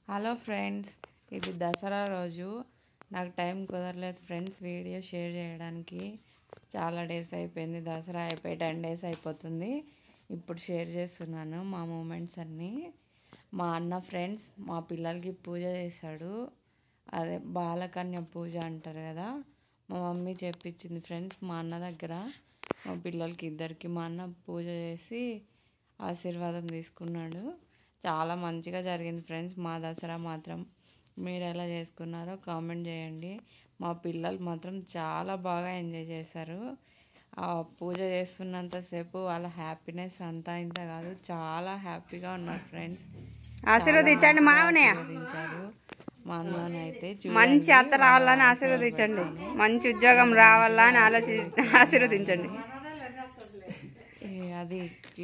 Hello friends, ఇది దసరా రోజు. నాకు టైం కుదరలేదు ఫ్రెండ్స్ వీడియో షేర్ చేయడానికి. చాలా డేస్ అయిపోయింది, దసరా అయిపోయి 10 days అయిపోతుంది. ఇప్పుడు షేర్ చేస్తున్నాను మా మూమెంట్స్ అన్నీ. మా అన్న ఫ్రెండ్స్ మా పిల్లలకి పూజ చేశాడు. అదే బాలకన్య పూజ అంటారు కదా, మా మమ్మీ చెప్పించింది ఫ్రెండ్స్. మా అన్న దగ్గర మా పిల్లలకి ఇద్దరికి మా అన్న పూజ చేసి ఆశీర్వాదం తీసుకున్నాడు. చాలా మంచిగా జరిగింది ఫ్రెండ్స్ మా దసరా మాత్రం. మీరు ఎలా చేసుకున్నారో కామెంట్ చేయండి. మా పిల్లలు మాత్రం చాలా బాగా ఎంజాయ్ చేశారు. ఆ పూజ చేస్తున్నంతసేపు వాళ్ళ హ్యాపీనెస్ అంతా ఇంత కాదు, చాలా హ్యాపీగా ఉన్నారు ఫ్రెండ్స్. ఆశీర్వదించండి ఆశీర్వదించారు. మా అన్ననైతే మంచి అత్త రావాలని ఆశీర్వదించండి, మంచి ఉద్యోగం రావాలని ఆశీర్వదించండి, అది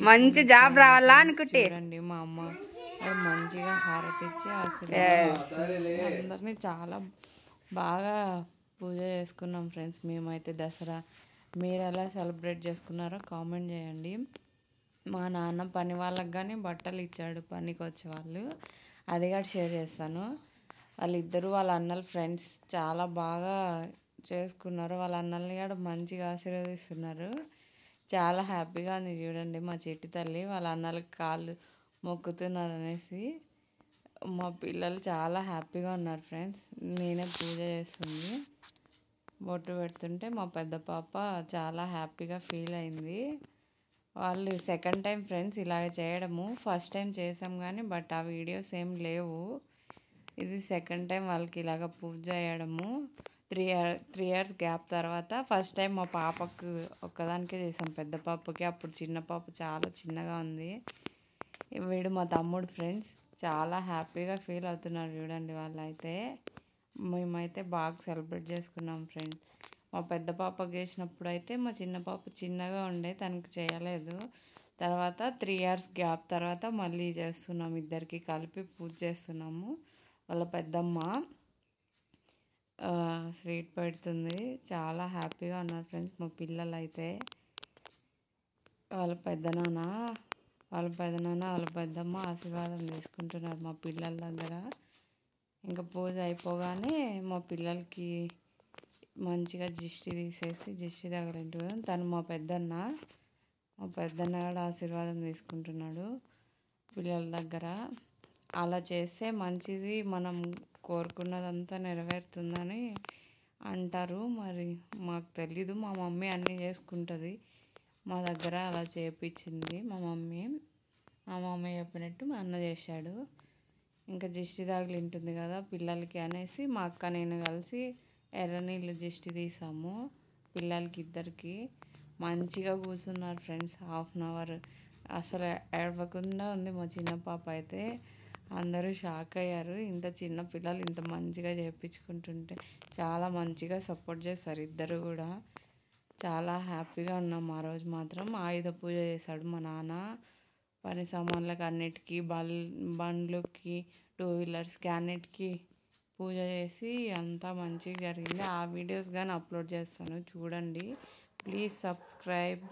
మంచి జాబ్ రావాలా అనుకుంటే చూడండి. మా అమ్మ మంచిగా హారతి ఇచ్చి ఆశీర్వాదం అందరినీ చాలా బాగా పూజ చేసుకున్నాం ఫ్రెండ్స్ మేమైతే దసరా. మీరు ఎలా సెలబ్రేట్ చేసుకున్నారో కామెంట్ చేయండి. మా నాన్న పని వాళ్ళకి కానీ బట్టలు ఇచ్చాడు, పనికి వచ్చే వాళ్ళు. అది కూడా షేర్ చేస్తాను. వాళ్ళిద్దరూ వాళ్ళ అన్నల ఫ్రెండ్స్ చాలా బాగా చేసుకున్నారు. వాళ్ళ అన్నల్ని కూడా మంచిగా ఆశీర్వదిస్తున్నారు. చాలా హ్యాపీగా ఉంది. చూడండి మా చెట్టు తల్లి వాళ్ళ అన్నలకి కాళ్ళు మొక్కుతున్నారు అనేసి. మా పిల్లలు చాలా హ్యాపీగా ఉన్నారు ఫ్రెండ్స్. నేనే పూజ చేస్తుంది, బొట్టు పెడుతుంటే మా పెద్ద పాప చాలా హ్యాపీగా ఫీల్ అయింది. వాళ్ళు సెకండ్ టైం ఫ్రెండ్స్ ఇలాగ చేయడము. ఫస్ట్ టైం చేసాం కానీ బట్ ఆ వీడియోస్ ఏం లేవు. ఇది సెకండ్ టైం వాళ్ళకి ఇలాగ పూజ చేయడము. 3 years గ్యాప్ తర్వాత ఫస్ట్ టైం మా పాపకు ఒక్కదానికే చేసాం, పెద్ద పాపకి. అప్పుడు చిన్న పాప చాలా చిన్నగా ఉంది. వీడు మా తమ్ముడు ఫ్రెండ్స్. చాలా హ్యాపీగా ఫీల్ అవుతున్నారు చూడండి వాళ్ళైతే. మేమైతే బాగా సెలబ్రేట్ చేసుకున్నాం ఫ్రెండ్స్. మా పెద్ద పాపకు చేసినప్పుడు అయితే మా చిన్న పాప చిన్నగా ఉండే, తనకు చేయలేదు. తర్వాత 3 years గ్యాప్ తర్వాత మళ్ళీ చేస్తున్నాం, ఇద్దరికి కలిపి పూజ చేస్తున్నాము. వాళ్ళ పెద్దమ్మ స్వీట్ పెడుతుంది. చాలా హ్యాపీగా ఉన్నారు ఫ్రెండ్స్ మా పిల్లలు అయితే. వాళ్ళ పెద్దనాన్న వాళ్ళ పెద్దమ్మ ఆశీర్వాదం తీసుకుంటున్నారు మా పిల్లల దగ్గర. ఇంకా పూజ అయిపోగానే మా పిల్లలకి మంచిగా దిష్టి తీసేసి దిష్టి తగలంటు. తను మా పెద్దన్న కూడా ఆశీర్వాదం తీసుకుంటున్నాడు పిల్లల దగ్గర. అలా చేస్తే మంచిది, మనం కోరుకున్నదంతా నెరవేరుతుందని అంటారు. మరి మాకు తెలీదు, మా మమ్మీ అన్నీ చేసుకుంటుంది. మా దగ్గర అలా చేయించింది మా మమ్మీ చెప్పినట్టు మా అన్న చేశాడు. ఇంకా దిష్టి తగిలింటుంది కదా పిల్లలకి అనేసి మా అక్క నేను కలిసి ఎర్రనీళ్ళు దిష్టి తీసాము పిల్లలకి ఇద్దరికి. మంచిగా కూర్చున్నారు ఫ్రెండ్స్ 1/2 hour. అసలు ఏడవకుండా ఉంది మా చిన్న పాప అయితే. అందరూ షాక్ అయ్యారు, ఇంత చిన్న పిల్లలు ఇంత మంచిగా చేయించుకుంటుంటే. చాలా మంచిగా సపోర్ట్ చేస్తారు ఇద్దరు కూడా. చాలా హ్యాపీగా ఉన్నాం ఆ రోజు మాత్రం. ఆయుధ పూజ చేశాడు మా నాన్న. పని సామాన్లకు అన్నిటికీ, బండ్లకి, 2 wheelersకి అన్నిటికీ పూజ చేసి అంతా మంచిగా జరిగింది. ఆ వీడియోస్ కానీ అప్లోడ్ చేస్తాను, చూడండి. Please subscribe.